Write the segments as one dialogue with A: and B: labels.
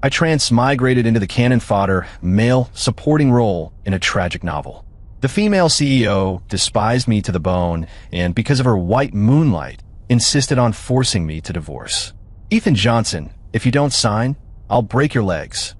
A: I transmigrated into the cannon fodder, male supporting role in a tragic novel. The female CEO despised me to the bone and, because of her white moonlight, insisted on forcing me to divorce. Ethan Johnson, if you don't sign, I'll break your legs.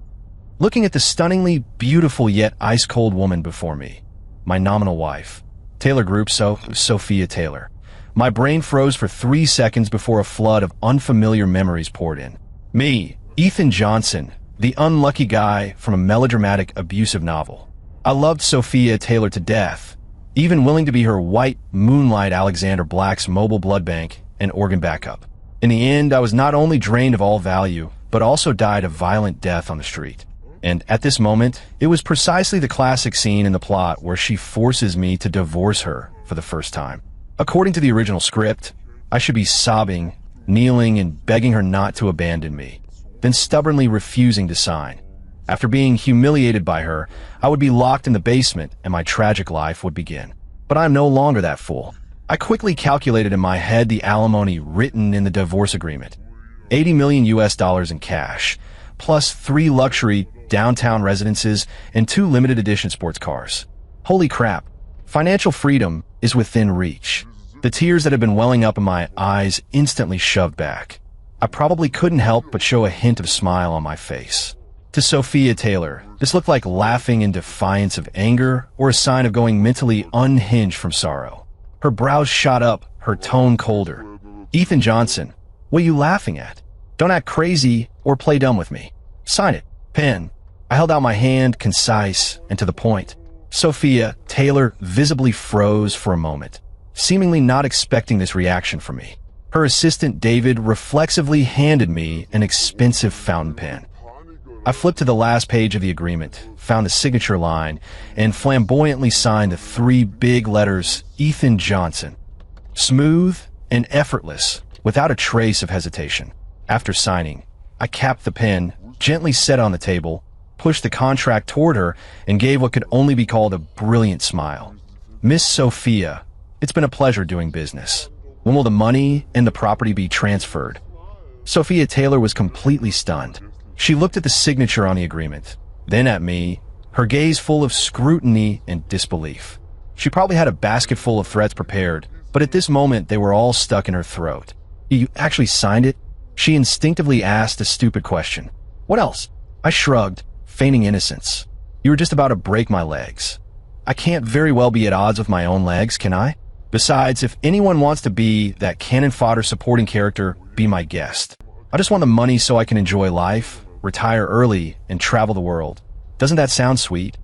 A: Looking at the stunningly beautiful yet ice-cold woman before me, my nominal wife, Taylor Group, Sophia Taylor, my brain froze for 3 seconds before a flood of unfamiliar memories poured in. Me, Ethan Johnson, the unlucky guy from a melodramatic, abusive novel. I loved Sophia Taylor to death, even willing to be her white moonlight Alexander Black's mobile blood bank and organ backup. In the end, I was not only drained of all value, but also died a violent death on the street. And at this moment, it was precisely the classic scene in the plot where she forces me to divorce her for the first time. According to the original script, I should be sobbing, kneeling, and begging her not to abandon me, then stubbornly refusing to sign. After being humiliated by her, I would be locked in the basement and my tragic life would begin. But I'm no longer that fool. I quickly calculated in my head the alimony written in the divorce agreement. $80 million in cash, plus 3 luxury downtown residences and 2 limited edition sports cars. Holy crap. Financial freedom is within reach. The tears that had been welling up in my eyes instantly shoved back. I probably couldn't help but show a hint of smile on my face. To Sophia Taylor, this looked like laughing in defiance of anger or a sign of going mentally unhinged from sorrow. Her brows shot up, her tone colder. Ethan Johnson, what are you laughing at? Don't act crazy or play dumb with me. Sign it. Pen. I held out my hand, concise and to the point. Sophia Taylor visibly froze for a moment, seemingly not expecting this reaction from me. Her assistant David reflexively handed me an expensive fountain pen. I flipped to the last page of the agreement, found the signature line, and flamboyantly signed the 3 big letters, Ethan Johnson. Smooth and effortless, without a trace of hesitation. After signing, I capped the pen, gently set on the table, pushed the contract toward her, and gave what could only be called a brilliant smile. Miss Sophia, it's been a pleasure doing business. When will the money and the property be transferred? Sophia Taylor was completely stunned. She looked at the signature on the agreement, then at me, her gaze full of scrutiny and disbelief. She probably had a basket full of threats prepared, but at this moment they were all stuck in her throat. You actually signed it? She instinctively asked a stupid question. What else? I shrugged, feigning innocence. You were just about to break my legs. I can't very well be at odds with my own legs, can I? Besides, if anyone wants to be that cannon fodder supporting character, be my guest. I just want the money so I can enjoy life, retire early, and travel the world. Doesn't that sound sweet?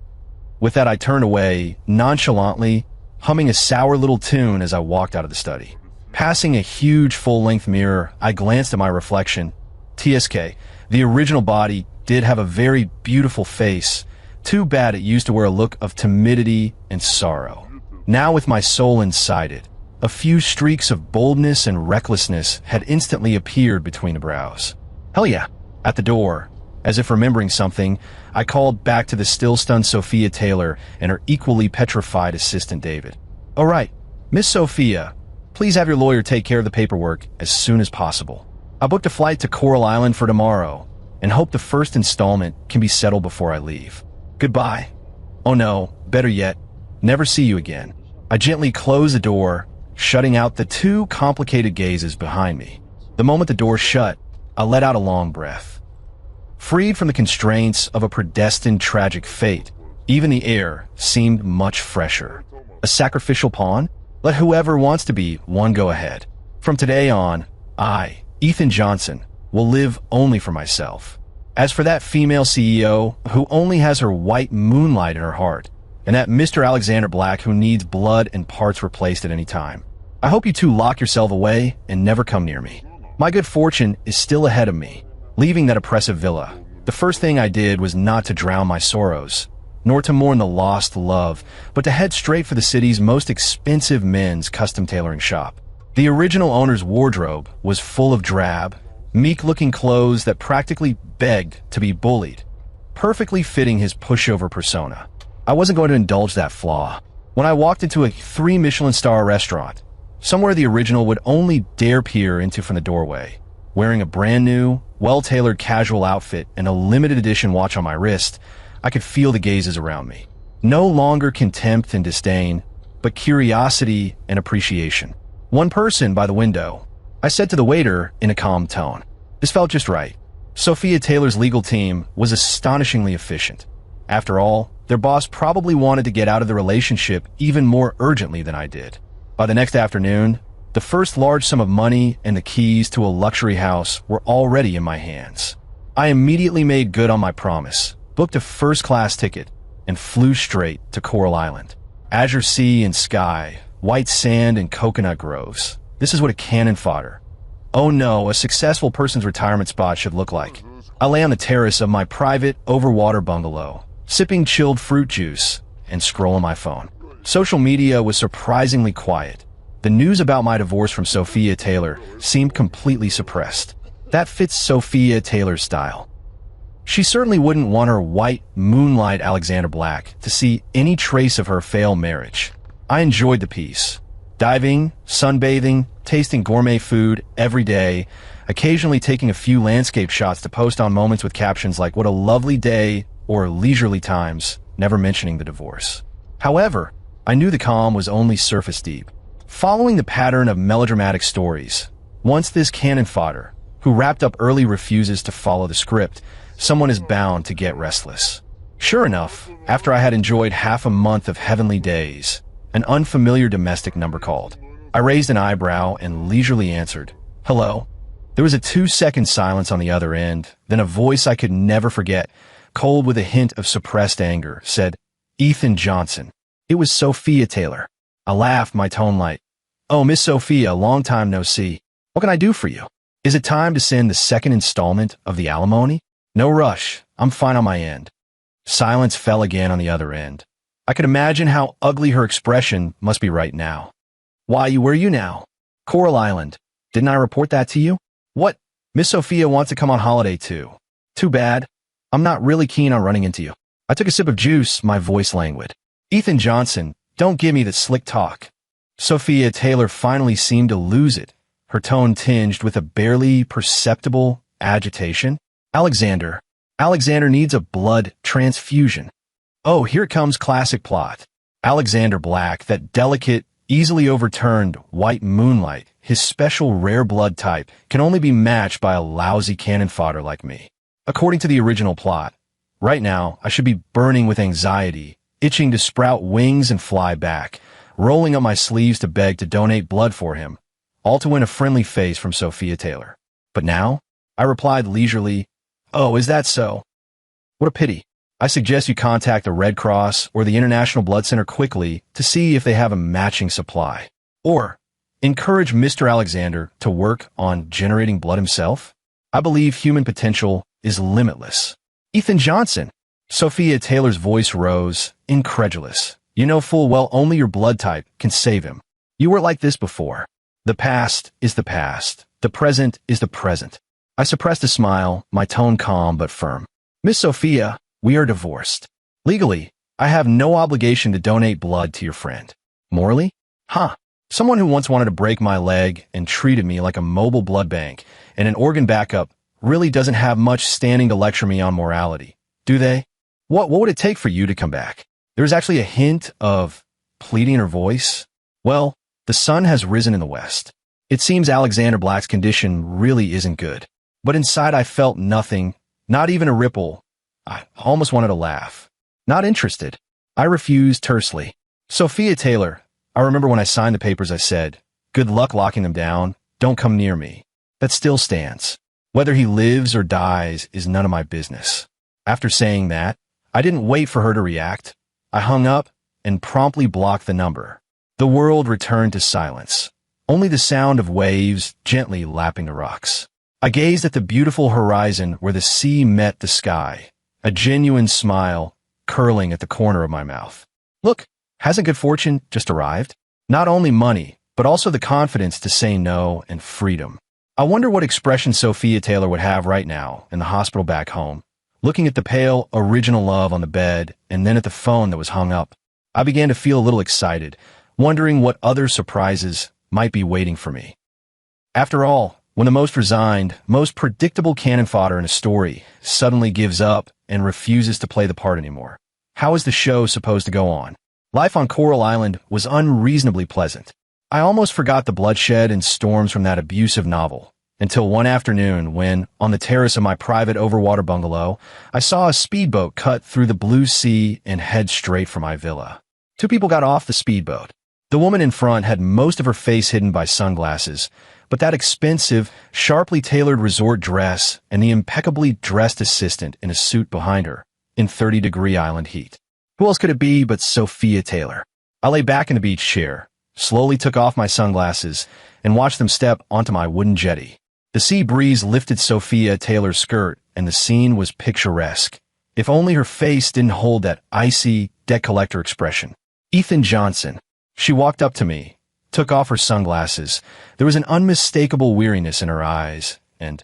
A: With that, I turned away, nonchalantly, humming a sour little tune as I walked out of the study. Passing a huge full-length mirror, I glanced at my reflection. TSK, the original body, did have a very beautiful face. Too bad it used to wear a look of timidity and sorrow. Now with my soul inside it, a few streaks of boldness and recklessness had instantly appeared between the brows. Hell yeah. At the door, as if remembering something, I called back to the still-stunned Sophia Taylor and her equally petrified assistant David. All right, Miss Sophia, please have your lawyer take care of the paperwork as soon as possible. I booked a flight to Coral Island for tomorrow and hope the first installment can be settled before I leave. Goodbye. Oh no, better yet, never see you again. I gently closed the door, shutting out the 2 complicated gazes behind me. The moment the door shut, I let out a long breath. Freed from the constraints of a predestined tragic fate, even the air seemed much fresher. A sacrificial pawn? Let whoever wants to be one go ahead. From today on, I, Ethan Johnson, will live only for myself. As for that female CEO who only has her white moonlight in her heart, and that Mr. Alexander Black who needs blood and parts replaced at any time, I hope you 2 lock yourself away and never come near me. My good fortune is still ahead of me. Leaving that oppressive villa, the first thing I did was not to drown my sorrows, nor to mourn the lost love, but to head straight for the city's most expensive men's custom tailoring shop. The original owner's wardrobe was full of drab, meek-looking clothes that practically begged to be bullied, perfectly fitting his pushover persona. I wasn't going to indulge that flaw. When I walked into a 3 Michelin-star restaurant, somewhere the original would only dare peer into from the doorway, wearing a brand new, well-tailored casual outfit, and a limited edition watch on my wrist, I could feel the gazes around me. No longer contempt and disdain, but curiosity and appreciation. One person by the window. I said to the waiter in a calm tone. This felt just right. Sophia Taylor's legal team was astonishingly efficient. After all, their boss probably wanted to get out of the relationship even more urgently than I did. By the next afternoon, the first large sum of money and the keys to a luxury house were already in my hands. I immediately made good on my promise, booked a first-class ticket, and flew straight to Coral Island. Azure sea and sky, white sand and coconut groves. This is what a cannon fodder. Oh no, a successful person's retirement spot should look like. I lay on the terrace of my private, overwater bungalow, sipping chilled fruit juice and scrolling my phone. Social media was surprisingly quiet. The news about my divorce from Sophia Taylor seemed completely suppressed. That fits Sophia Taylor's style. She certainly wouldn't want her white, moonlight Alexander Black to see any trace of her failed marriage. I enjoyed the peace. Diving, sunbathing, tasting gourmet food every day, occasionally taking a few landscape shots to post on moments with captions like "what a lovely day" or "leisurely times," never mentioning the divorce. However, I knew the calm was only surface deep. Following the pattern of melodramatic stories, once this cannon fodder, who wrapped up early, refuses to follow the script, someone is bound to get restless. Sure enough, after I had enjoyed half a month of heavenly days, an unfamiliar domestic number called. I raised an eyebrow and leisurely answered, "Hello?" There was a 2-second silence on the other end, then a voice I could never forget, cold with a hint of suppressed anger, said, "Ethan Johnson." It was Sophia Taylor. I laughed, my tone light. "Oh, Miss Sophia, long time no see. What can I do for you? Is it time to send the second installment of the alimony?" "No rush. I'm fine on my end." Silence fell again on the other end. I could imagine how ugly her expression must be right now. "Why, where are you now?" "Coral Island. Didn't I report that to you?" "What? Miss Sophia wants to come on holiday too." "Too bad. I'm not really keen on running into you." I took a sip of juice, my voice languid. "Ethan Johnson, don't give me the slick talk." Sophia Taylor finally seemed to lose it, her tone tinged with a barely perceptible agitation. Alexander needs a blood transfusion." Oh, here comes classic plot. Alexander Black, that delicate, easily overturned white moonlight, his special rare blood type, can only be matched by a lousy cannon fodder like me. According to the original plot, right now I should be burning with anxiety, itching to sprout wings and fly back, rolling up my sleeves to beg to donate blood for him, all to win a friendly face from Sophia Taylor. But now, I replied leisurely, "Oh, is that so? What a pity. I suggest you contact the Red Cross or the International Blood Center quickly to see if they have a matching supply. Or encourage Mr. Alexander to work on generating blood himself. I believe human potential is limitless." "Ethan Johnson." Sophia Taylor's voice rose, incredulous. "You know full well only your blood type can save him. You were like this before. The past is the past. The present is the present." I suppressed a smile, my tone calm but firm. "Miss Sophia, we are divorced. Legally, I have no obligation to donate blood to your friend. Morally? Huh. Someone who once wanted to break my leg and treated me like a mobile blood bank and an organ backup really doesn't have much standing to lecture me on morality, do they? What would it take for you to come back?" There was actually a hint of pleading in her voice. Well, the sun has risen in the west. It seems Alexander Black's condition really isn't good. But inside I felt nothing, not even a ripple. I almost wanted to laugh. "Not interested." I refused tersely. "Sophia Taylor, I remember when I signed the papers I said, 'Good luck locking them down. Don't come near me.' That still stands. Whether he lives or dies is none of my business." After saying that, I didn't wait for her to react. I hung up and promptly blocked the number. The world returned to silence. Only the sound of waves gently lapping the rocks. I gazed at the beautiful horizon where the sea met the sky, a genuine smile curling at the corner of my mouth. Look, hasn't good fortune just arrived? Not only money, but also the confidence to say no and freedom. I wonder what expression Sophia Taylor would have right now in the hospital back home, looking at the pale, original love on the bed and then at the phone that was hung up. I began to feel a little excited, wondering what other surprises might be waiting for me. After all, When the most resigned, most predictable cannon fodder in a story suddenly gives up and refuses to play the part anymore. How is the show supposed to go on? Life on Coral Island was unreasonably pleasant. I almost forgot the bloodshed and storms from that abusive novel, until one afternoon when, on the terrace of my private overwater bungalow, I saw a speedboat cut through the blue sea and head straight for my villa. Two people got off the speedboat. The woman in front had most of her face hidden by sunglasses, but that expensive, sharply tailored resort dress and the impeccably dressed assistant in a suit behind her, in 30-degree island heat. Who else could it be but Sophia Taylor? I lay back in the beach chair, slowly took off my sunglasses, and watched them step onto my wooden jetty. The sea breeze lifted Sophia Taylor's skirt, and the scene was picturesque. If only her face didn't hold that icy, debt collector expression. Ethan Johnson. She walked up to me, took off her sunglasses. There was an unmistakable weariness in her eyes, and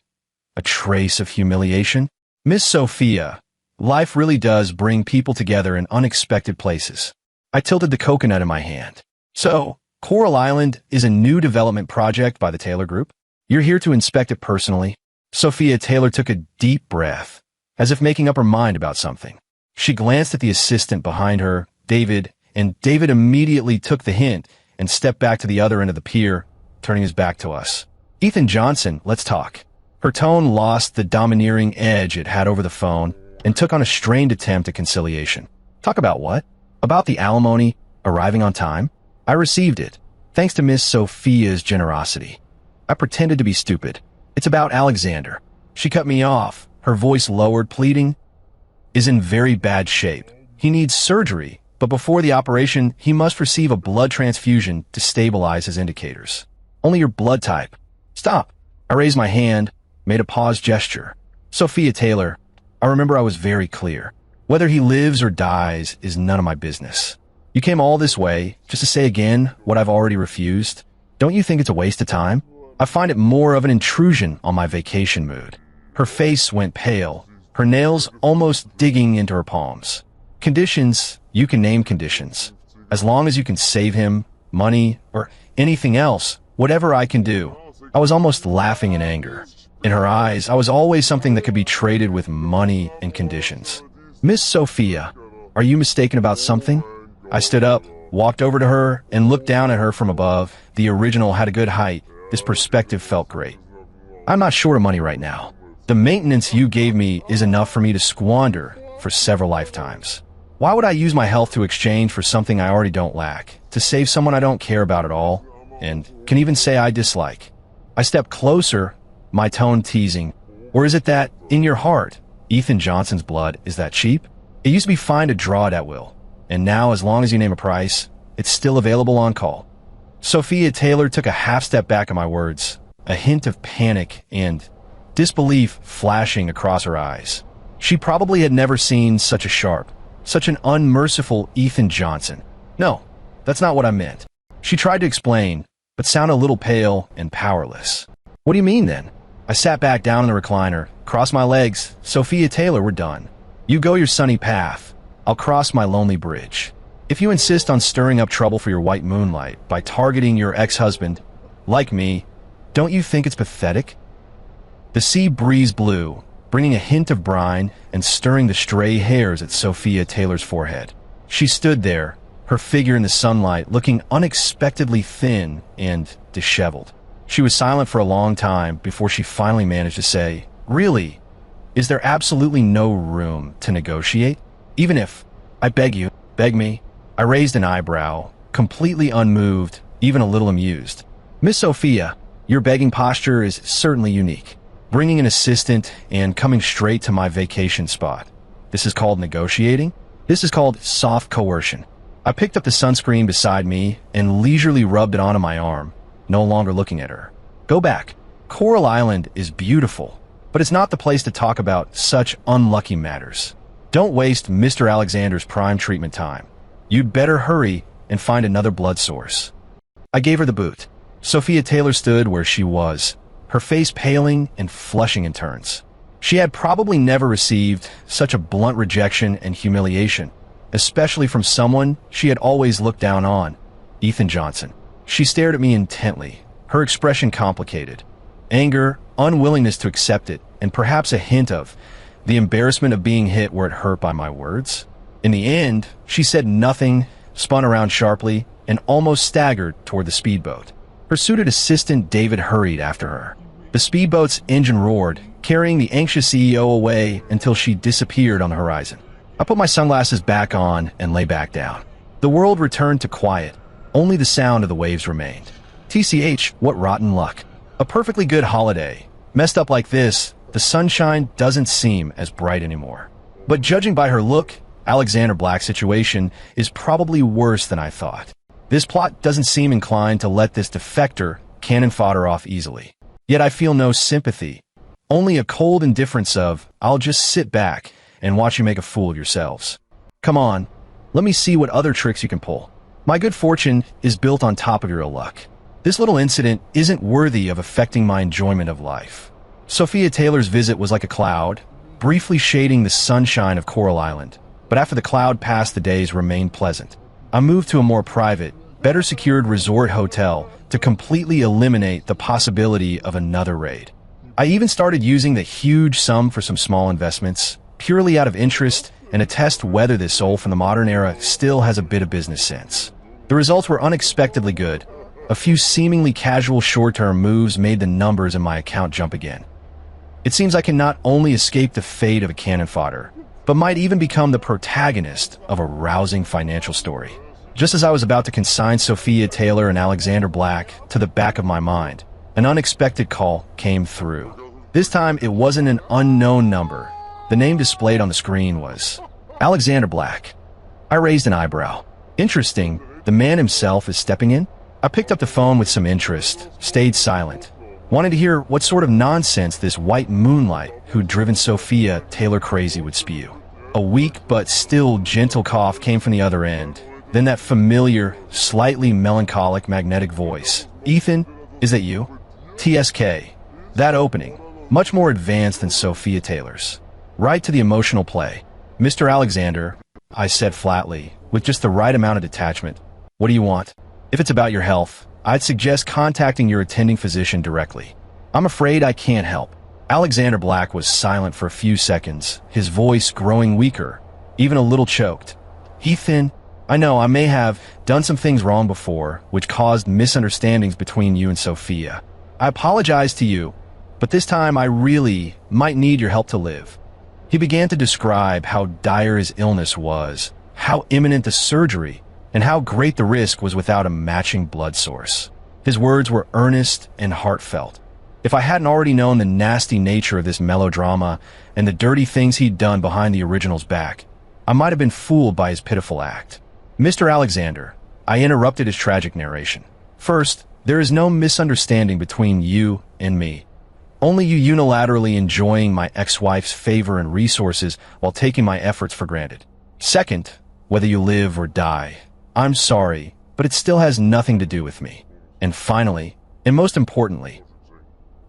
A: a trace of humiliation. Miss Sophia, life really does bring people together in unexpected places. I tilted the coconut in my hand. So, Coral Island is a new development project by the Taylor Group? You're here to inspect it personally? Sophia Taylor took a deep breath, as if making up her mind about something. She glanced at the assistant behind her, David, and David immediately took the hint and stepped back to the other end of the pier, turning his back to us. Ethan Johnson, let's talk. Her tone lost the domineering edge it had over the phone and took on a strained attempt at conciliation. Talk about what? About the alimony arriving on time? I received it, thanks to Miss Sophia's generosity. I pretended to be stupid. It's about Alexander. She cut me off, her voice lowered, pleading, is in very bad shape. He needs surgery, but before the operation, he must receive a blood transfusion to stabilize his indicators. Only your blood type. Stop. I raised my hand, made a pause gesture. Sophia Taylor, I remember I was very clear. Whether he lives or dies is none of my business. You came all this way just to say again what I've already refused. Don't you think it's a waste of time? I find it more of an intrusion on my vacation mood. Her face went pale, her nails almost digging into her palms. Conditions, you can name conditions. As long as you can save him, money, or anything else, whatever I can do. I was almost laughing in anger. In her eyes, I was always something that could be traded with money and conditions. Miss Sophia, are you mistaken about something? I stood up, walked over to her, and looked down at her from above. The original had a good height. This perspective felt great. I'm not short of money right now. The maintenance you gave me is enough for me to squander for several lifetimes. Why would I use my health to exchange for something I already don't lack, to save someone I don't care about at all, and can even say I dislike? I stepped closer, my tone teasing. Or is it that, in your heart, Ethan Johnson's blood is that cheap? It used to be fine to draw it at will, and now, as long as you name a price, it's still available on call. Sophia Taylor took a half step back at my words, a hint of panic and disbelief flashing across her eyes. She probably had never seen such a sharp, such an unmerciful Ethan Johnson. No, that's not what I meant. She tried to explain, but sounded a little pale and powerless. What do you mean then? I sat back down in the recliner, crossed my legs. Sophia Taylor, we're done. You go your sunny path. I'll cross my lonely bridge. If you insist on stirring up trouble for your white moonlight by targeting your ex-husband, like me, don't you think it's pathetic? The sea breeze blew, bringing a hint of brine and stirring the stray hairs at Sophia Taylor's forehead. She stood there, her figure in the sunlight looking unexpectedly thin and disheveled. She was silent for a long time before she finally managed to say, "Really? Is there absolutely no room to negotiate? Even if, I beg you, beg me." I raised an eyebrow, completely unmoved, even a little amused. Miss Sophia, your begging posture is certainly unique. Bringing an assistant and coming straight to my vacation spot. This is called negotiating? This is called soft coercion. I picked up the sunscreen beside me and leisurely rubbed it onto my arm, no longer looking at her. Go back. Coral Island is beautiful, but it's not the place to talk about such unlucky matters. Don't waste Mr. Alexander's prime treatment time. You'd better hurry and find another blood source. I gave her the boot. Sophia Taylor stood where she was, her face paling and flushing in turns. She had probably never received such a blunt rejection and humiliation, especially from someone she had always looked down on, Ethan Johnson. She stared at me intently, her expression complicated. anger, unwillingness to accept it, and perhaps a hint of the embarrassment of being hit where it hurt by my words. In the end, she said nothing, spun around sharply, and almost staggered toward the speedboat. Her suited assistant David hurried after her. The speedboat's engine roared, carrying the anxious CEO away until she disappeared on the horizon. I put my sunglasses back on and lay back down. The world returned to quiet. Only the sound of the waves remained. TCH, what rotten luck. A perfectly good holiday. Messed up like this, the sunshine doesn't seem as bright anymore. But judging by her look, Alexander Black's situation is probably worse than I thought. This plot doesn't seem inclined to let this defector cannon fodder off easily. Yet I feel no sympathy. Only a cold indifference of, I'll just sit back and watch you make a fool of yourselves. Come on, let me see what other tricks you can pull. My good fortune is built on top of your ill luck. This little incident isn't worthy of affecting my enjoyment of life. Sophia Taylor's visit was like a cloud, briefly shading the sunshine of Coral Island. But after the cloud passed, the days remained pleasant. I moved to a more private, better secured resort hotel to completely eliminate the possibility of another raid. I even started using the huge sum for some small investments, purely out of interest and to test whether this soul from the modern era still has a bit of business sense. The results were unexpectedly good. A few seemingly casual short-term moves made the numbers in my account jump again. It seems I can not only escape the fate of a cannon fodder, but might even become the protagonist of a rousing financial story. Just as I was about to consign Sophia Taylor and Alexander Black to the back of my mind, an unexpected call came through. This time, it wasn't an unknown number. The name displayed on the screen was Alexander Black. I raised an eyebrow. Interesting, the man himself is stepping in? I picked up the phone with some interest, stayed silent, wanted to hear what sort of nonsense this white moonlight who'd driven Sophia Taylor crazy would spew. A weak but still gentle cough came from the other end. Then that familiar, slightly melancholic magnetic voice. Ethan, is that you? TSK. That opening, much more advanced than Sophia Taylor's. Right to the emotional play. Mr. Alexander, I said flatly, with just the right amount of detachment. What do you want? If it's about your health, I'd suggest contacting your attending physician directly. I'm afraid I can't help. Alexander Black was silent for a few seconds, his voice growing weaker, even a little choked. Ethan, I know I may have done some things wrong before, which caused misunderstandings between you and Sophia. I apologize to you, but this time I really might need your help to live. He began to describe how dire his illness was, how imminent the surgery, and how great the risk was without a matching blood source. His words were earnest and heartfelt. If I hadn't already known the nasty nature of this melodrama and the dirty things he'd done behind the original's back, I might have been fooled by his pitiful act. Mr. Alexander, I interrupted his tragic narration. First, there is no misunderstanding between you and me. Only you unilaterally enjoying my ex-wife's favor and resources while taking my efforts for granted. Second, whether you live or die, I'm sorry, but it still has nothing to do with me. And finally, and most importantly,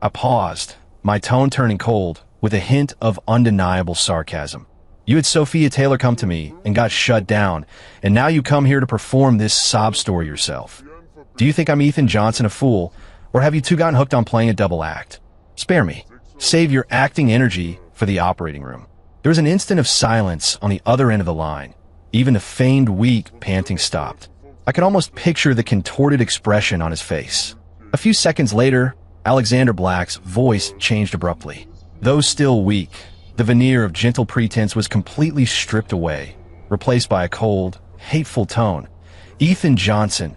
A: I paused, my tone turning cold, with a hint of undeniable sarcasm. You had Sophia Taylor come to me and got shut down, and now you come here to perform this sob story yourself. Do you think I'm Ethan Johnson a fool, or have you two gotten hooked on playing a double act? Spare me. Save your acting energy for the operating room. There was an instant of silence on the other end of the line. Even the feigned weak panting stopped. I could almost picture the contorted expression on his face. A few seconds later, Alexander Black's voice changed abruptly. Though still weak, the veneer of gentle pretense was completely stripped away, replaced by a cold, hateful tone. Ethan Johnson,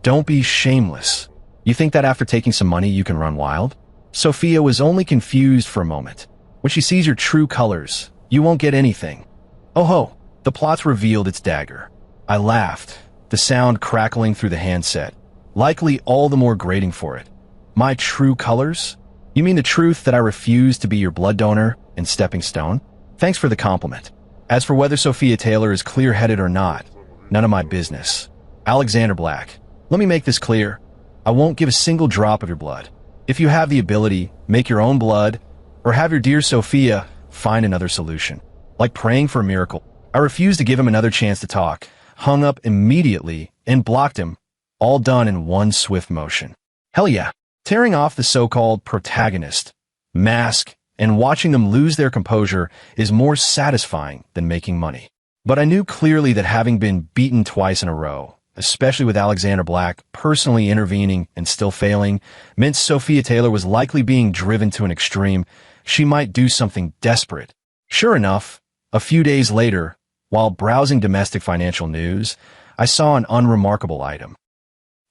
A: don't be shameless. You think that after taking some money you can run wild? Sophia was only confused for a moment. When she sees your true colors, you won't get anything. Oh ho, the plot's revealed its dagger. I laughed, the sound crackling through the handset, likely all the more grating for it. My true colors? You mean the truth that I refuse to be your blood donor and stepping stone? Thanks for the compliment. As for whether Sophia Taylor is clear-headed or not, none of my business. Alexander Black, let me make this clear. I won't give a single drop of your blood. If you have the ability, make your own blood, or have your dear Sophia find another solution. Like praying for a miracle. I refused to give him another chance to talk, hung up immediately, and blocked him, all done in one swift motion. Hell yeah. Tearing off the so-called protagonist mask and watching them lose their composure is more satisfying than making money. But I knew clearly that having been beaten twice in a row, especially with Alexander Black personally intervening and still failing, meant Sophia Taylor was likely being driven to an extreme. She might do something desperate. Sure enough, a few days later, while browsing domestic financial news, I saw an unremarkable item.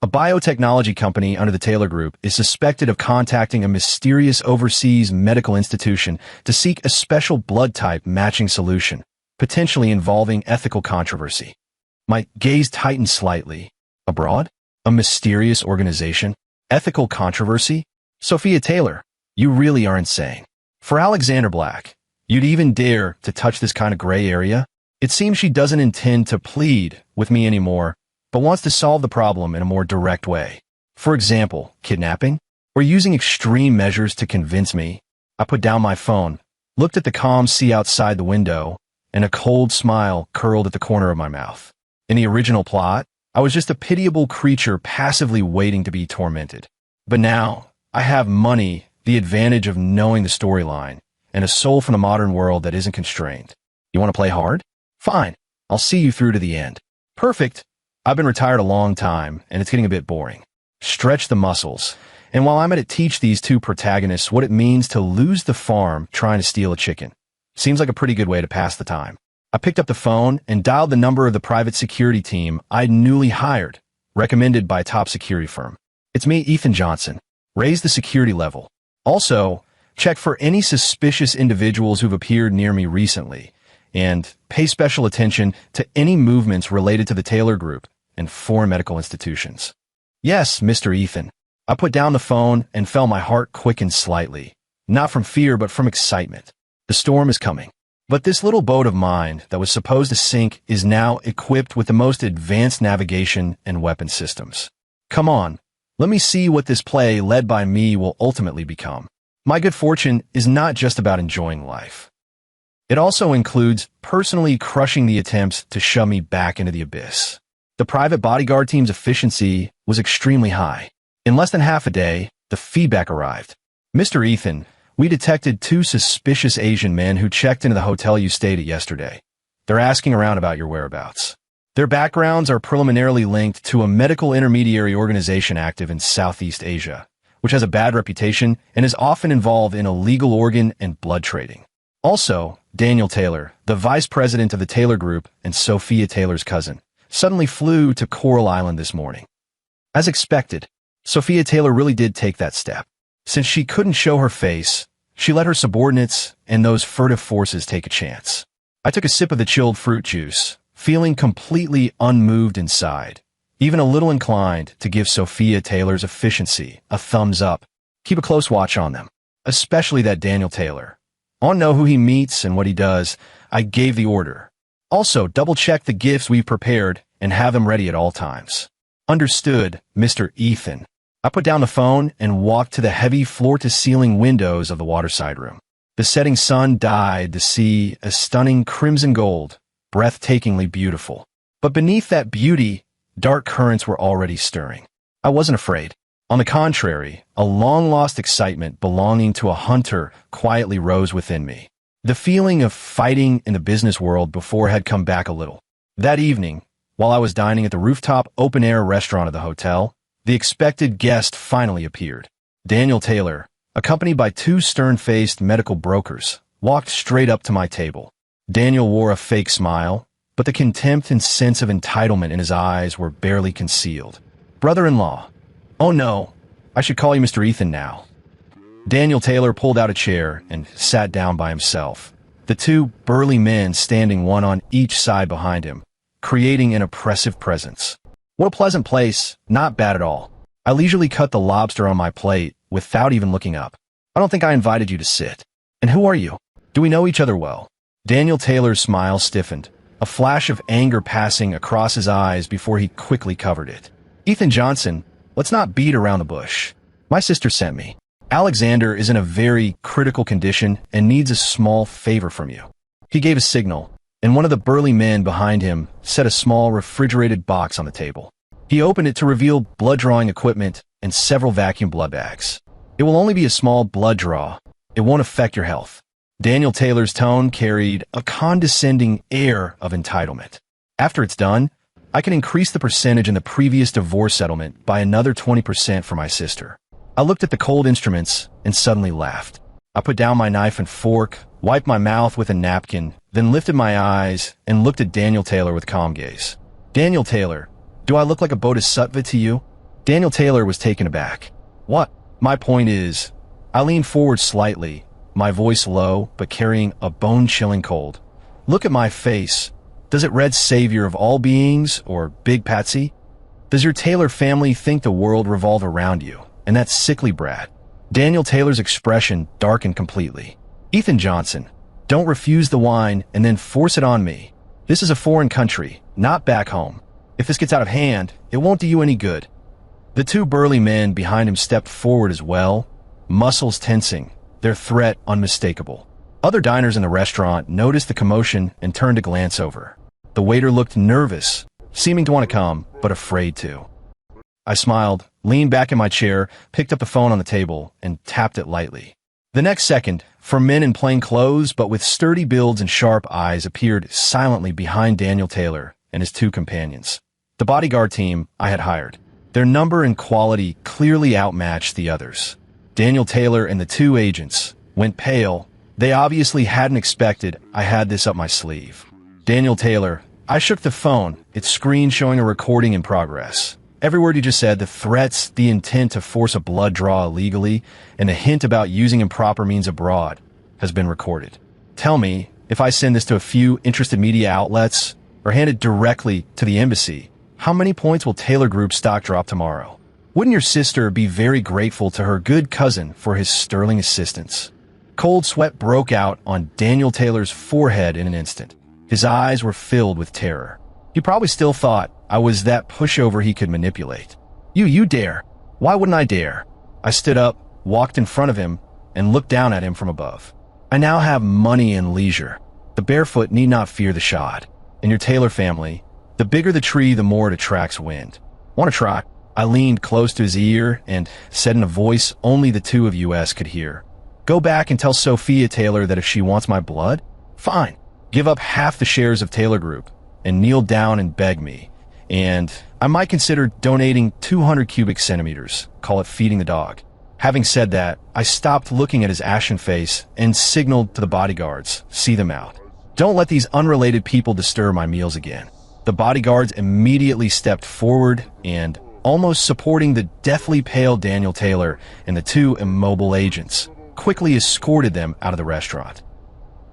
A: A biotechnology company under the Taylor Group is suspected of contacting a mysterious overseas medical institution to seek a special blood type matching solution, potentially involving ethical controversy. My gaze tightened slightly. Abroad? A mysterious organization? Ethical controversy? Sophia Taylor, you really are insane. For Alexander Black, you'd even dare to touch this kind of gray area? It seems she doesn't intend to plead with me anymore, but wants to solve the problem in a more direct way. For example, kidnapping? Or using extreme measures to convince me? I put down my phone, looked at the calm sea outside the window, and a cold smile curled at the corner of my mouth. In the original plot, I was just a pitiable creature passively waiting to be tormented. But now, I have money, the advantage of knowing the storyline, and a soul from the modern world that isn't constrained. You want to play hard? Fine, I'll see you through to the end. Perfect. I've been retired a long time, and it's getting a bit boring. Stretch the muscles. And while I'm going to teach these two protagonists what it means to lose the farm trying to steal a chicken, seems like a pretty good way to pass the time. I picked up the phone and dialed the number of the private security team I'd newly hired, recommended by a top security firm. It's me, Ethan Johnson. Raise the security level. Also, check for any suspicious individuals who've appeared near me recently, and pay special attention to any movements related to the Taylor Group and foreign medical institutions. Yes, Mr. Ethan. I put down the phone and felt my heart quicken slightly, not from fear but from excitement. The storm is coming. But this little boat of mine that was supposed to sink is now equipped with the most advanced navigation and weapon systems. Come on, let me see what this play led by me will ultimately become. My good fortune is not just about enjoying life. It also includes personally crushing the attempts to shove me back into the abyss. The private bodyguard team's efficiency was extremely high. In less than half a day, the feedback arrived. Mr. Ethan, we detected two suspicious Asian men who checked into the hotel you stayed at yesterday. They're asking around about your whereabouts. Their backgrounds are preliminarily linked to a medical intermediary organization active in Southeast Asia, which has a bad reputation and is often involved in illegal organ and blood trading. Also, Daniel Taylor, the vice president of the Taylor Group and Sophia Taylor's cousin, suddenly flew to Coral Island this morning. As expected, Sophia Taylor really did take that step. Since she couldn't show her face, she let her subordinates and those furtive forces take a chance. I took a sip of the chilled fruit juice, feeling completely unmoved inside, even a little inclined to give Sophia Taylor's efficiency a thumbs up. Keep a close watch on them, especially that Daniel Taylor. I want to know who he meets and what he does. I gave the order. Also, double-check the gifts we've prepared and have them ready at all times. Understood, Mr. Ethan. I put down the phone and walked to the heavy floor-to-ceiling windows of the waterside room. The setting sun dyed the sea a stunning crimson gold, breathtakingly beautiful. But beneath that beauty, dark currents were already stirring. I wasn't afraid. On the contrary, a long-lost excitement belonging to a hunter quietly rose within me. The feeling of fighting in the business world before had come back a little. That evening, while I was dining at the rooftop open-air restaurant of the hotel, the expected guest finally appeared. Daniel Taylor, accompanied by two stern-faced medical brokers, walked straight up to my table. Daniel wore a fake smile, but the contempt and sense of entitlement in his eyes were barely concealed. Brother-in-law. Oh no, I should call you Mr. Ethan now. Daniel Taylor pulled out a chair and sat down by himself, the two burly men standing one on each side behind him, creating an oppressive presence. What a pleasant place, not bad at all. I leisurely cut the lobster on my plate without even looking up. I don't think I invited you to sit. And who are you? Do we know each other well? Daniel Taylor's smile stiffened, a flash of anger passing across his eyes before he quickly covered it. Ethan Johnson, let's not beat around the bush. My sister sent me. Alexander is in a very critical condition and needs a small favor from you. He gave a signal, and one of the burly men behind him set a small refrigerated box on the table. He opened it to reveal blood-drawing equipment and several vacuum blood bags. "It will only be a small blood draw. It won't affect your health." Daniel Taylor's tone carried a condescending air of entitlement. "After it's done, I can increase the percentage in the previous divorce settlement by another 20% for my sister." I looked at the cold instruments and suddenly laughed. I put down my knife and fork, wiped my mouth with a napkin, then lifted my eyes and looked at Daniel Taylor with calm gaze. "Daniel Taylor, do I look like a bodhisattva to you?" Daniel Taylor was taken aback. "What? My point is," I leaned forward slightly, my voice low but carrying a bone-chilling cold. "Look at my face. Does it read savior of all beings or Big Patsy? Does your Taylor family think the world revolve around you and that sickly brat?" Daniel Taylor's expression darkened completely. "Ethan Johnson, don't refuse the wine and then force it on me. This is a foreign country, not back home. If this gets out of hand, it won't do you any good." The two burly men behind him stepped forward as well, muscles tensing, their threat unmistakable. Other diners in the restaurant noticed the commotion and turned to glance over. The waiter looked nervous, seeming to want to come, but afraid to. I smiled, leaned back in my chair, picked up the phone on the table, and tapped it lightly. The next second, four men in plain clothes but with sturdy builds and sharp eyes appeared silently behind Daniel Taylor and his two companions. The bodyguard team I had hired. Their number and quality clearly outmatched the others. Daniel Taylor and the two agents went pale. They obviously hadn't expected I had this up my sleeve. "Daniel Taylor," I shook the phone, its screen showing a recording in progress. "Every word you just said, the threats, the intent to force a blood draw illegally, and the hint about using improper means abroad has been recorded. Tell me, if I send this to a few interested media outlets or hand it directly to the embassy, how many points will Taylor Group stock drop tomorrow? Wouldn't your sister be very grateful to her good cousin for his sterling assistance?" Cold sweat broke out on Daniel Taylor's forehead in an instant. His eyes were filled with terror. He probably still thought I was that pushover he could manipulate. You dare. Why wouldn't I dare?" I stood up, walked in front of him, and looked down at him from above. "I now have money and leisure. The barefoot need not fear the shod. And your Taylor family, the bigger the tree, the more it attracts wind. Want to try?" I leaned close to his ear and said in a voice only the two of us could hear, "Go back and tell Sophia Taylor that if she wants my blood, fine. Give up half the shares of Taylor Group and kneel down and beg me. And I might consider donating 200 cubic centimeters, call it feeding the dog." Having said that, I stopped looking at his ashen face and signaled to the bodyguards, "See them out. Don't let these unrelated people disturb my meals again." The bodyguards immediately stepped forward and, almost supporting the deathly pale Daniel Taylor and the two immobile agents, quickly escorted them out of the restaurant.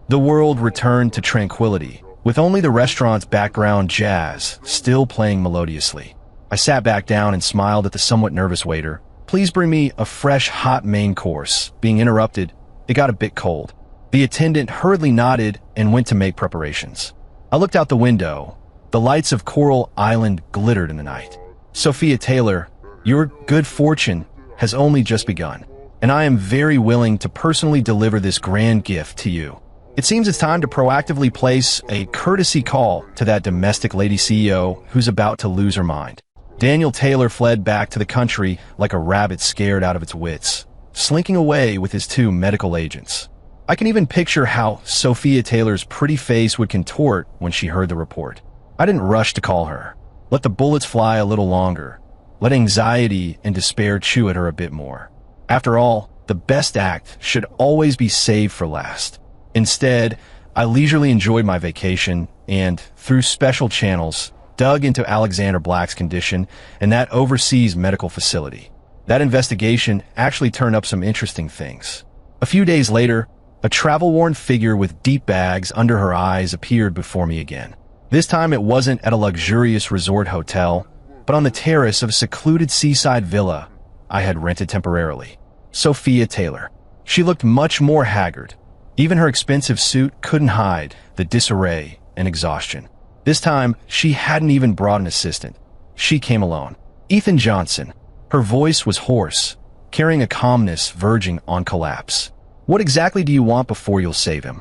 A: The world returned to tranquility, with only the restaurant's background jazz still playing melodiously. I sat back down and smiled at the somewhat nervous waiter. "Please bring me a fresh hot main course." Being interrupted, it got a bit cold. The attendant hurriedly nodded and went to make preparations. I looked out the window. The lights of Coral Island glittered in the night. "Sophia Taylor, your good fortune has only just begun, and I am very willing to personally deliver this grand gift to you. It seems it's time to proactively place a courtesy call to that domestic lady CEO who's about to lose her mind." Daniel Taylor fled back to the country like a rabbit scared out of its wits, slinking away with his two medical agents. I can even picture how Sophia Taylor's pretty face would contort when she heard the report. I didn't rush to call her. Let the bullets fly a little longer. Let anxiety and despair chew at her a bit more. After all, the best act should always be saved for last. Instead, I leisurely enjoyed my vacation and, through special channels, dug into Alexander Black's condition and that overseas medical facility. That investigation actually turned up some interesting things. A few days later, a travel-worn figure with deep bags under her eyes appeared before me again. This time it wasn't at a luxurious resort hotel, but on the terrace of a secluded seaside villa I had rented temporarily. Sophia Taylor. She looked much more haggard. Even her expensive suit couldn't hide the disarray and exhaustion. This time, she hadn't even brought an assistant. She came alone. Ethan Johnson. Her voice was hoarse, carrying a calmness verging on collapse. "What exactly do you want before you'll save him?"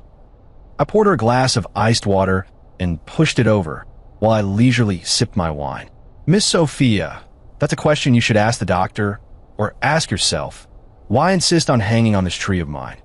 A: I poured her a glass of iced water and pushed it over while I leisurely sipped my wine. Miss Sophia, that's a question you should ask the doctor, or ask yourself. Why insist on hanging on this tree of mine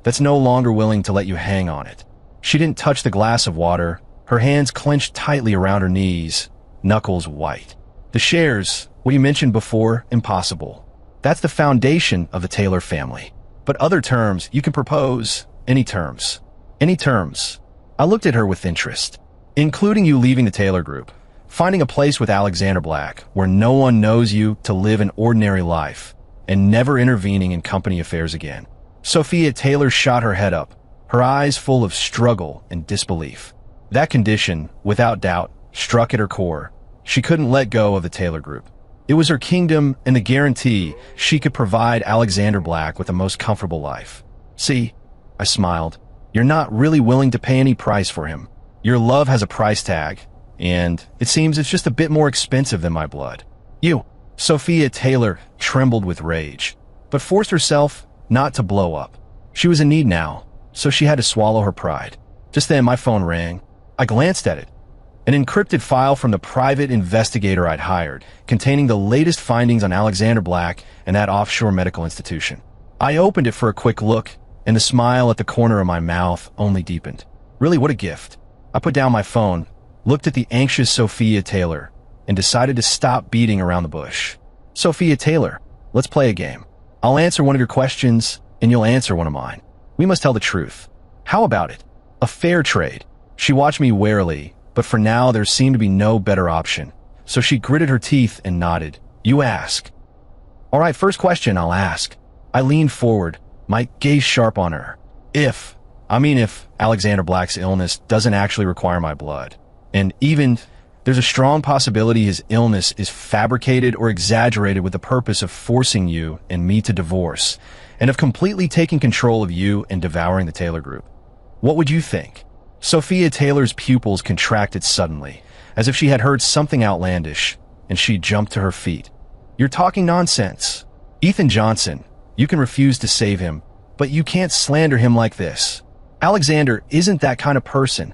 A: that's no longer willing to let you hang on it? She didn't touch the glass of water, her hands clenched tightly around her knees, knuckles white. The shares, what you mentioned before, impossible. That's the foundation of the Taylor family. But other terms, you can propose any terms. Any terms. I looked at her with interest, including you leaving the Taylor Group, finding a place with Alexander Black where no one knows you to live an ordinary life, and never intervening in company affairs again. Sophia Taylor shot her head up, her eyes full of struggle and disbelief. That condition, without doubt, struck at her core. She couldn't let go of the Taylor Group. It was her kingdom and the guarantee she could provide Alexander Black with the most comfortable life. See, I smiled, you're not really willing to pay any price for him. Your love has a price tag, and it seems it's just a bit more expensive than my blood. You, Sophia Taylor, trembled with rage, but forced herself not to blow up. She was in need now, so she had to swallow her pride. Just then my phone rang. I glanced at it. An encrypted file from the private investigator I'd hired, containing the latest findings on Alexander Black and that offshore medical institution. I opened it for a quick look, and the smile at the corner of my mouth only deepened. Really, what a gift. I put down my phone, looked at the anxious Sophia Taylor, and decided to stop beating around the bush. Sophia Taylor, let's play a game. I'll answer one of your questions, and you'll answer one of mine. We must tell the truth. How about it? A fair trade. She watched me warily, but for now there seemed to be no better option. So she gritted her teeth and nodded. You ask. All right, first question I'll ask. I leaned forward, my gaze sharp on her. If Alexander Black's illness doesn't actually require my blood, and even there's a strong possibility his illness is fabricated or exaggerated with the purpose of forcing you and me to divorce, and of completely taking control of you and devouring the Taylor Group. What would you think? Sophia Taylor's pupils contracted suddenly, as if she had heard something outlandish, and she jumped to her feet. You're talking nonsense. Ethan Johnson, you can refuse to save him, but you can't slander him like this. Alexander isn't that kind of person.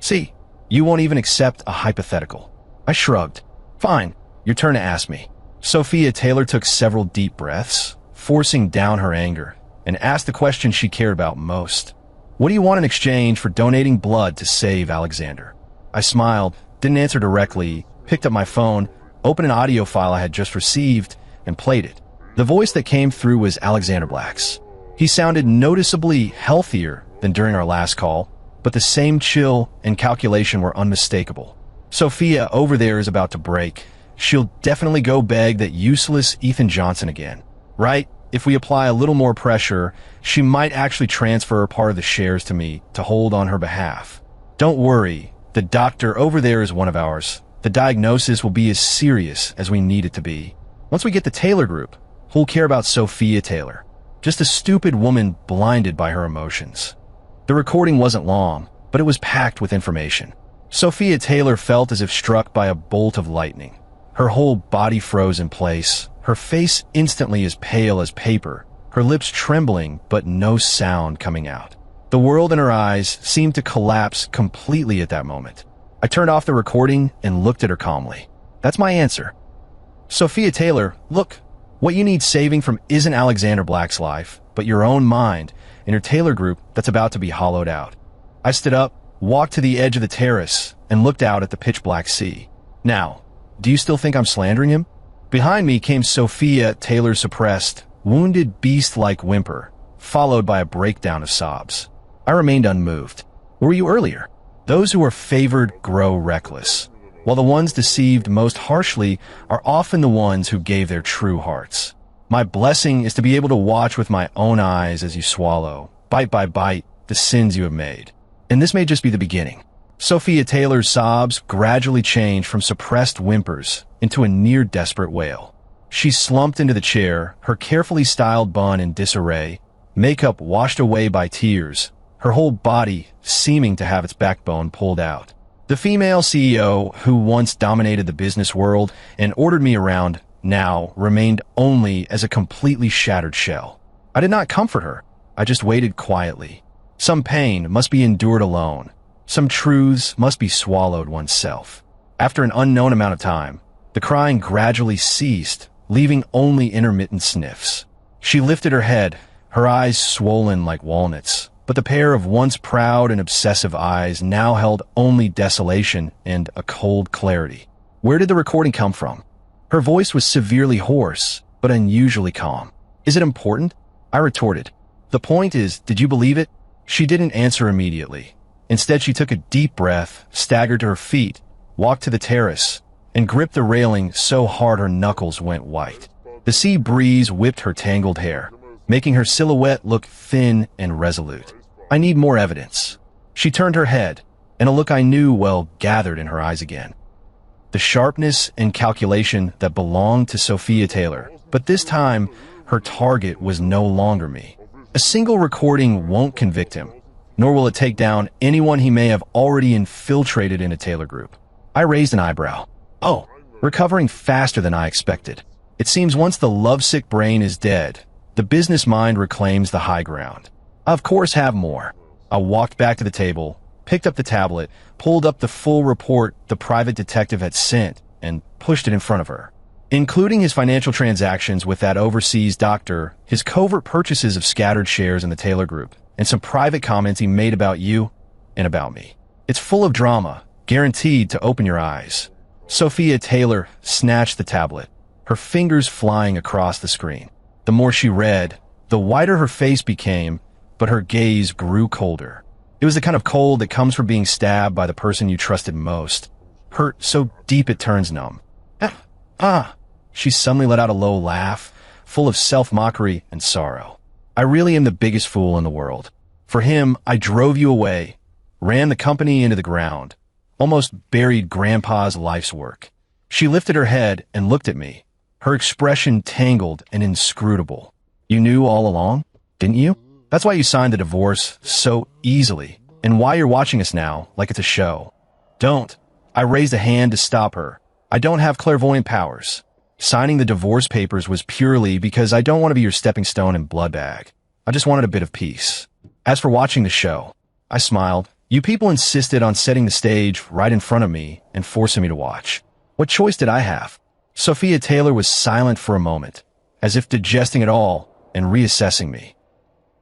A: See, you won't even accept a hypothetical. I shrugged. Fine, your turn to ask me. Sophia Taylor took several deep breaths, forcing down her anger, and asked the question she cared about most. What do you want in exchange for donating blood to save Alexander? I smiled, didn't answer directly, picked up my phone, opened an audio file I had just received, and played it. The voice that came through was Alexander Black's. He sounded noticeably healthier than during our last call, but the same chill and calculation were unmistakable. Sophia over there is about to break. She'll definitely go beg that useless Ethan Johnson again. Right? If we apply a little more pressure, she might actually transfer part of the shares to me to hold on her behalf. Don't worry, the doctor over there is one of ours. The diagnosis will be as serious as we need it to be. Once we get the Taylor Group, who'll care about Sophia Taylor? Just a stupid woman blinded by her emotions. The recording wasn't long, but it was packed with information. Sophia Taylor felt as if struck by a bolt of lightning. Her whole body froze in place, her face instantly as pale as paper, her lips trembling but no sound coming out. The world in her eyes seemed to collapse completely at that moment. I turned off the recording and looked at her calmly. That's my answer. Sophia Taylor, look, what you need saving from isn't Alexander Black's life, but your own mind and your Taylor Group that's about to be hollowed out. I stood up, walked to the edge of the terrace, and looked out at the pitch-black sea. Now, do you still think I'm slandering him? Behind me came Sophia Taylor's suppressed, wounded beast-like whimper, followed by a breakdown of sobs. I remained unmoved. Where were you earlier? Those who are favored grow reckless, while the ones deceived most harshly are often the ones who gave their true hearts. My blessing is to be able to watch with my own eyes as you swallow, bite by bite, the sins you have made. And this may just be the beginning. Sophia Taylor's sobs gradually changed from suppressed whimpers into a near-desperate wail. She slumped into the chair, her carefully styled bun in disarray, makeup washed away by tears, her whole body seeming to have its backbone pulled out. The female CEO, who once dominated the business world and ordered me around, now remained only as a completely shattered shell. I did not comfort her. I just waited quietly. Some pain must be endured alone. Some truths must be swallowed oneself. After an unknown amount of time, The crying gradually ceased, leaving only intermittent sniffs. She lifted her head, her eyes swollen like walnuts, but the pair of once proud and obsessive eyes now held only desolation and a cold clarity. Where did the recording come from? Her voice was severely hoarse, but unusually calm. Is it important? I retorted. The point is, did you believe it? She didn't answer immediately. Instead, she took a deep breath, staggered to her feet, walked to the terrace, and gripped the railing so hard her knuckles went white. The sea breeze whipped her tangled hair, making her silhouette look thin and resolute. I need more evidence. She turned her head, and a look I knew well gathered in her eyes again. The sharpness and calculation that belonged to Sophia Taylor, but this time, her target was no longer me. A single recording won't convict him, nor will it take down anyone he may have already infiltrated in a Taylor group. I raised an eyebrow. Oh, recovering faster than I expected. It seems once the lovesick brain is dead, the business mind reclaims the high ground. I of course have more. I walked back to the table, picked up the tablet, pulled up the full report the private detective had sent, and pushed it in front of her. Including his financial transactions with that overseas doctor, his covert purchases of scattered shares in the Taylor Group, and some private comments he made about you and about me. It's full of drama, guaranteed to open your eyes. Sophia Taylor snatched the tablet, her fingers flying across the screen. The more she read, the whiter her face became, but her gaze grew colder. It was the kind of cold that comes from being stabbed by the person you trusted most. Hurt so deep it turns numb. She suddenly let out a low laugh, full of self-mockery and sorrow. I really am the biggest fool in the world. For him, I drove you away, ran the company into the ground, almost buried Grandpa's life's work. She lifted her head and looked at me, her expression tangled and inscrutable. You knew all along, didn't you? That's why you signed the divorce so easily, and why you're watching us now like it's a show. Don't. I raised a hand to stop her. I don't have clairvoyant powers. Signing the divorce papers was purely because I don't want to be your stepping stone and blood bag. I just wanted a bit of peace. As for watching the show, I smiled. You people insisted on setting the stage right in front of me and forcing me to watch. What choice did I have? Sophia Taylor was silent for a moment, as if digesting it all and reassessing me.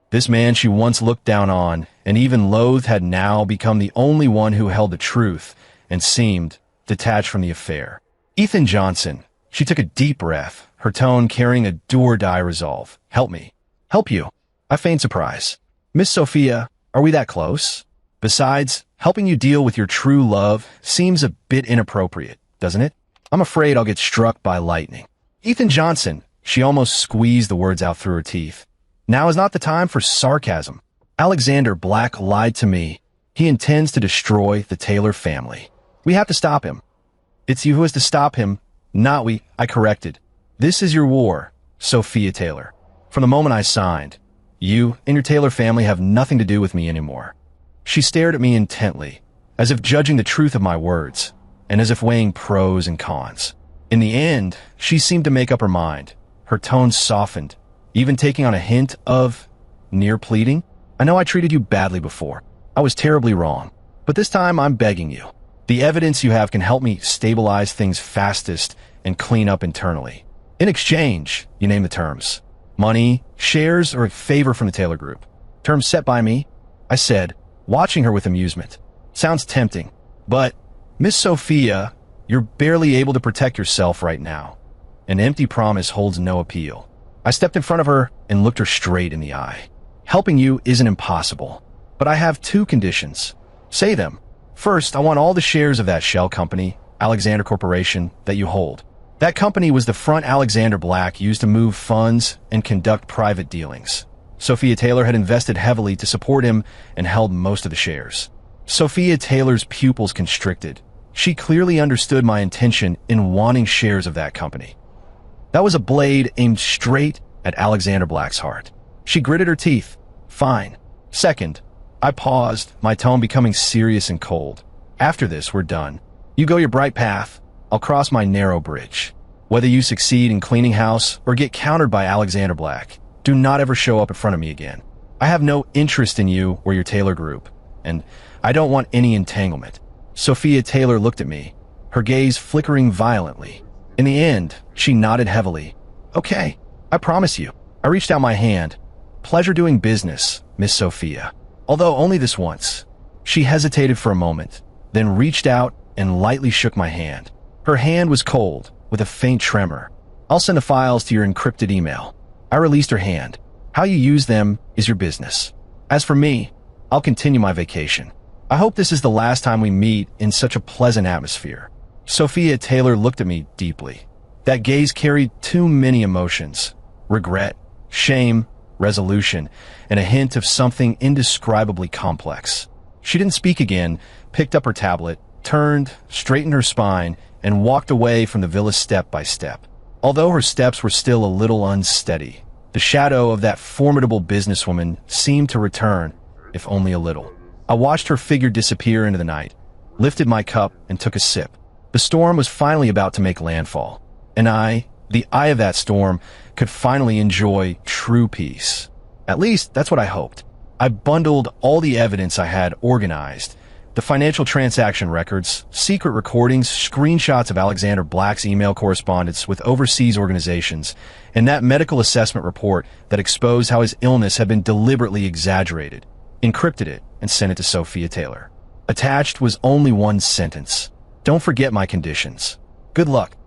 A: This man she once looked down on and even loathed had now become the only one who held the truth and seemed detached from the affair. Ethan Johnson. She took a deep breath, her tone carrying a do-or-die resolve. Help me. Help you. I feigned surprise. Miss Sophia, are we that close? Besides, helping you deal with your true love seems a bit inappropriate, doesn't it? I'm afraid I'll get struck by lightning. Ethan Johnson. She almost squeezed the words out through her teeth. Now is not the time for sarcasm. Alexander Black lied to me. He intends to destroy the Taylor family. We have to stop him. It's you who has to stop him, not we, I corrected. This is your war, Sophia Taylor. From the moment I signed, you and your Taylor family have nothing to do with me anymore. She stared at me intently, as if judging the truth of my words, and as if weighing pros and cons. In the end, she seemed to make up her mind. Her tone softened, even taking on a hint of near pleading. I know I treated you badly before. I was terribly wrong. But this time I'm begging you. The evidence you have can help me stabilize things fastest and clean up internally. In exchange, you name the terms. Money, shares, or a favor from the Taylor Group. Terms set by me, I said, watching her with amusement. Sounds tempting, but Miss Sophia, you're barely able to protect yourself right now. An empty promise holds no appeal. I stepped in front of her and looked her straight in the eye. Helping you isn't impossible, but I have two conditions. Say them. First, I want all the shares of that shell company, Alexander Corporation, that you hold. That company was the front Alexander Black used to move funds and conduct private dealings. Sophia Taylor had invested heavily to support him and held most of the shares. Sophia Taylor's pupils constricted. She clearly understood my intention in wanting shares of that company. That was a blade aimed straight at Alexander Black's heart. She gritted her teeth. Fine. Second, I paused, my tone becoming serious and cold. After this, we're done. You go your bright path. I'll cross my narrow bridge. Whether you succeed in cleaning house or get countered by Alexander Black, do not ever show up in front of me again. I have no interest in you or your Taylor Group, and I don't want any entanglement. Sophia Taylor looked at me, her gaze flickering violently. In the end, she nodded heavily. Okay, I promise you. I reached out my hand. Pleasure doing business, Miss Sophia. Although only this once. She hesitated for a moment, then reached out and lightly shook my hand. Her hand was cold, with a faint tremor. I'll send the files to your encrypted email. I released her hand. How you use them is your business. As for me, I'll continue my vacation. I hope this is the last time we meet in such a pleasant atmosphere. Sophia Taylor looked at me deeply. That gaze carried too many emotions. Regret, shame, resolution, and a hint of something indescribably complex. She didn't speak again, picked up her tablet, turned, straightened her spine, and walked away from the villa step by step. Although her steps were still a little unsteady, the shadow of that formidable businesswoman seemed to return, if only a little. I watched her figure disappear into the night, lifted my cup, and took a sip. The storm was finally about to make landfall, and I, the eye of that storm, could finally enjoy true peace. At least, that's what I hoped. I bundled all the evidence I had organized. The financial transaction records, secret recordings, screenshots of Alexander Black's email correspondence with overseas organizations, and that medical assessment report that exposed how his illness had been deliberately exaggerated, encrypted it, and sent it to Sophia Taylor. Attached was only one sentence. Don't forget my conditions. Good luck.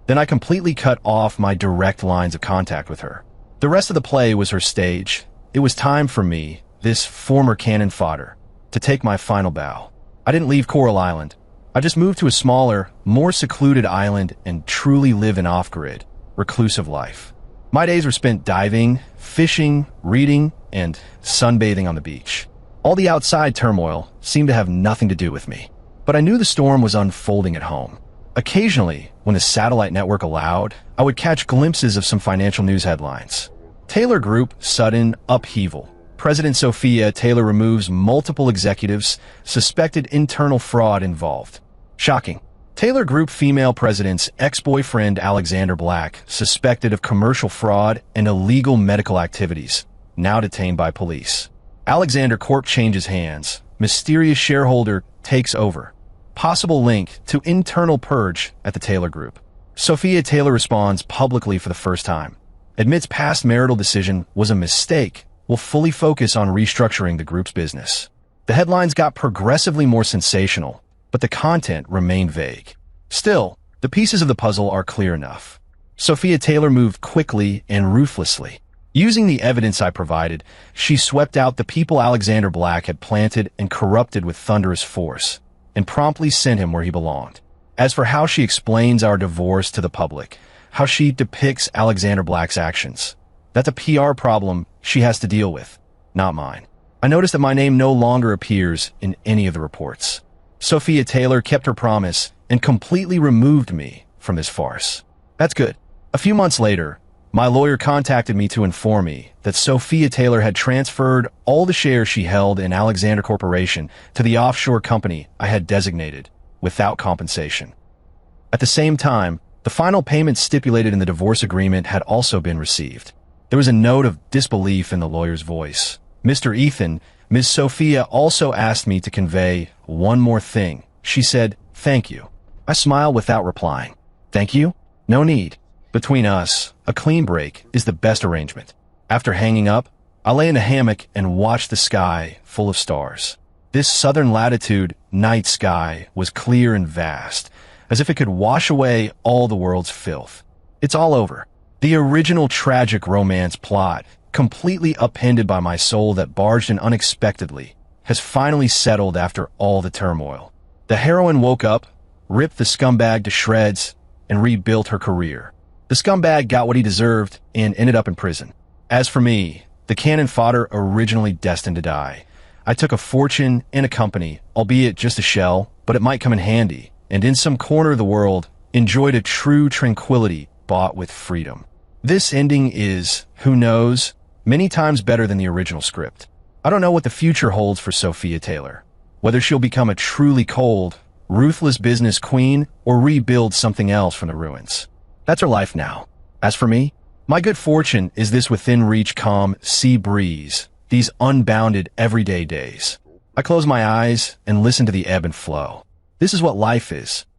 A: Then I completely cut off my direct lines of contact with her. The rest of the play was her stage. It was time for me, this former cannon fodder, to take my final bow. I didn't leave Coral Island. I just moved to a smaller, more secluded island and truly live an off-grid, reclusive life. My days were spent diving, fishing, reading, and sunbathing on the beach. All the outside turmoil seemed to have nothing to do with me. But I knew the storm was unfolding at home. Occasionally, when the satellite network allowed, I would catch glimpses of some financial news headlines. Taylor Group, sudden upheaval. President Sophia Taylor removes multiple executives, suspected internal fraud involved. Shocking. Taylor Group female president's ex-boyfriend Alexander Black, suspected of commercial fraud and illegal medical activities, now detained by police. Alexander Corp changes hands. Mysterious shareholder takes over. Possible link to internal purge at the Taylor Group. Sophia Taylor responds publicly for the first time. Admits past marital decision was a mistake. Will fully focus on restructuring the group's business. The headlines got progressively more sensational, but the content remained vague. Still, the pieces of the puzzle are clear enough. Sophia Taylor moved quickly and ruthlessly. Using the evidence I provided, she swept out the people Alexander Black had planted and corrupted with thunderous force, and promptly sent him where he belonged. As for how she explains our divorce to the public, how she depicts Alexander Black's actions, that's a PR problem she has to deal with, not mine. I noticed that my name no longer appears in any of the reports. Sophia Taylor kept her promise and completely removed me from this farce. That's good. A few months later, my lawyer contacted me to inform me that Sophia Taylor had transferred all the shares she held in Alexander Corporation to the offshore company I had designated, without compensation. At the same time, the final payment stipulated in the divorce agreement had also been received. There was a note of disbelief in the lawyer's voice. Mr. Ethan, Ms. Sophia also asked me to convey one more thing. She said, "Thank you." I smiled without replying. "Thank you? No need. Between us, a clean break is the best arrangement." After hanging up, I lay in a hammock and watched the sky full of stars. This southern latitude night sky was clear and vast, as if it could wash away all the world's filth. It's all over. The original tragic romance plot, completely upended by my soul that barged in unexpectedly, has finally settled after all the turmoil. The heroine woke up, ripped the scumbag to shreds, and rebuilt her career. The scumbag got what he deserved and ended up in prison. As for me, the cannon fodder originally destined to die. I took a fortune and a company, albeit just a shell, but it might come in handy, and in some corner of the world, enjoyed a true tranquility bought with freedom. This ending is, who knows, many times better than the original script. I don't know what the future holds for Sophia Taylor, whether she'll become a truly cold, ruthless business queen or rebuild something else from the ruins. That's her life now. As for me, my good fortune is this within reach calm sea breeze, these unbounded everyday days. I close my eyes and listen to the ebb and flow. This is what life is,